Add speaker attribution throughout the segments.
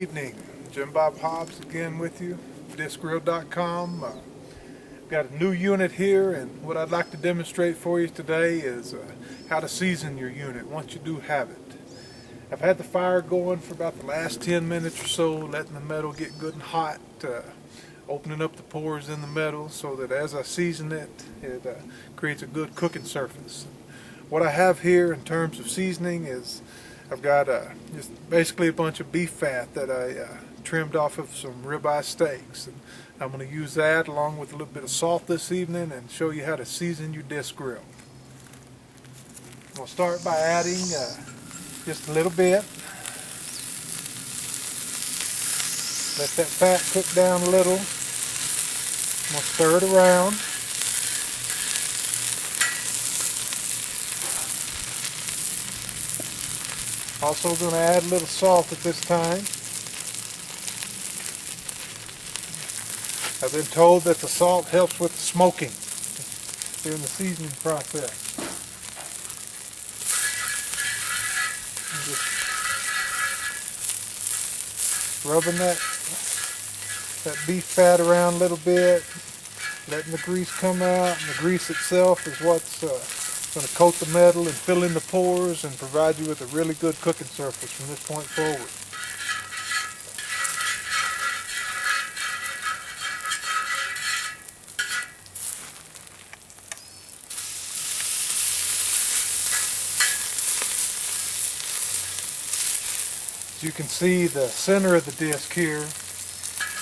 Speaker 1: Evening, Jim Bob Hobbs again with you, discgrill.com. Got a new unit here, and what I'd like to demonstrate for you today is how to season your unit once you do have it. I've had the fire going for about the last 10 minutes or so, letting the metal get good and hot, opening up the pores in the metal so that as I season it, it creates a good cooking surface. What I have here in terms of seasoning is I've got just basically a bunch of beef fat that I trimmed off of some ribeye steaks. And I'm going to use that along with a little bit of salt this evening and show you how to season your disc grill. We'll start by adding just a little bit. Let that fat cook down a little. I'm going to stir it around. Also going to add a little salt at this time. I've been told that the salt helps with the smoking during the seasoning process. I'm just rubbing that beef fat around a little bit, letting the grease come out, and the grease itself is what's going to coat the metal and fill in the pores and provide you with a really good cooking surface from this point forward. As you can see, the center of the disc here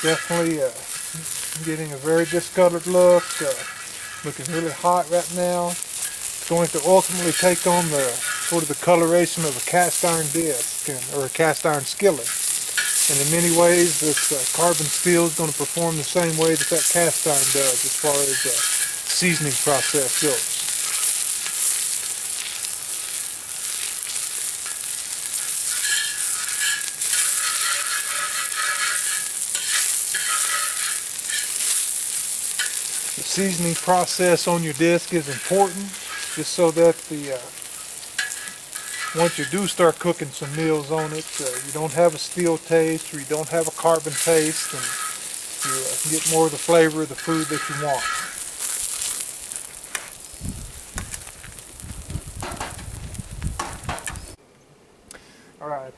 Speaker 1: definitely getting a very discolored look, looking really hot right now. Going to ultimately take on the sort of the coloration of a cast iron disc or a cast iron skillet. And in many ways this carbon steel is going to perform the same way that cast iron does as far as the seasoning process goes. The seasoning process on your disc is important, just so that once you do start cooking some meals on it, you don't have a steel taste or you don't have a carbon taste, and you get more of the flavor of the food that you want. Alright,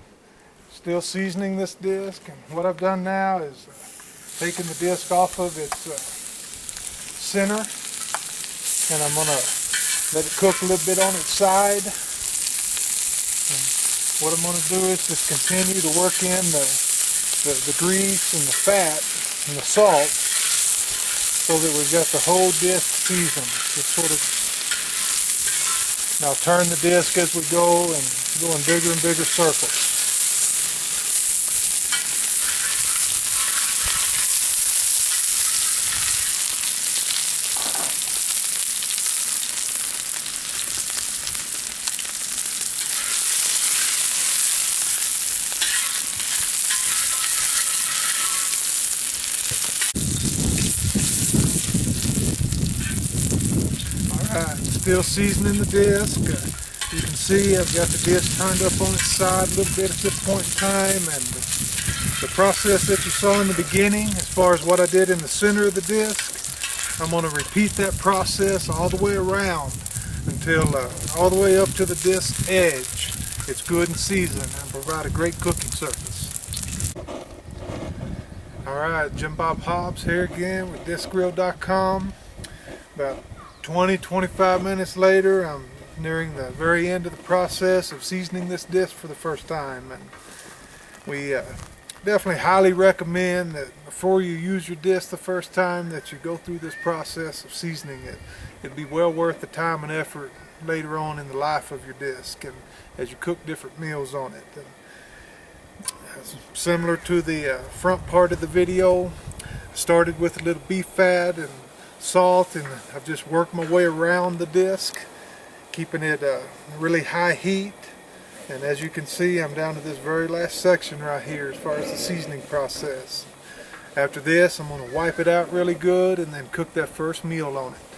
Speaker 1: still seasoning this disc, and what I've done now is taken the disc off of its center, and I'm going to let it cook a little bit on its side. And what I'm going to do is just continue to work in the grease and the fat and the salt so that we've got the whole disc seasoned. Just sort of now turn the disc as we go and go in bigger and bigger circles. Still seasoning the disc. You can see I've got the disc turned up on its side a little bit at this point in time, and the process that you saw in the beginning as far as what I did in the center of the disc, I'm going to repeat that process all the way around until all the way up to the disc edge. It's good and seasoned and provide a great cooking surface. Alright, Jim Bob Hobbs here again with discgrill.com. About 20-25 minutes later, I'm nearing the very end of the process of seasoning this disc for the first time, and we definitely highly recommend that before you use your disc the first time that you go through this process of seasoning it. It'd be well worth the time and effort later on in the life of your disc and as you cook different meals on it. And similar to the front part of the video, I started with a little beef fat and salt, and I've just worked my way around the disc, keeping it really high heat. And as you can see, I'm down to this very last section right here as far as the seasoning process. After this, I'm going to wipe it out really good and then cook that first meal on it.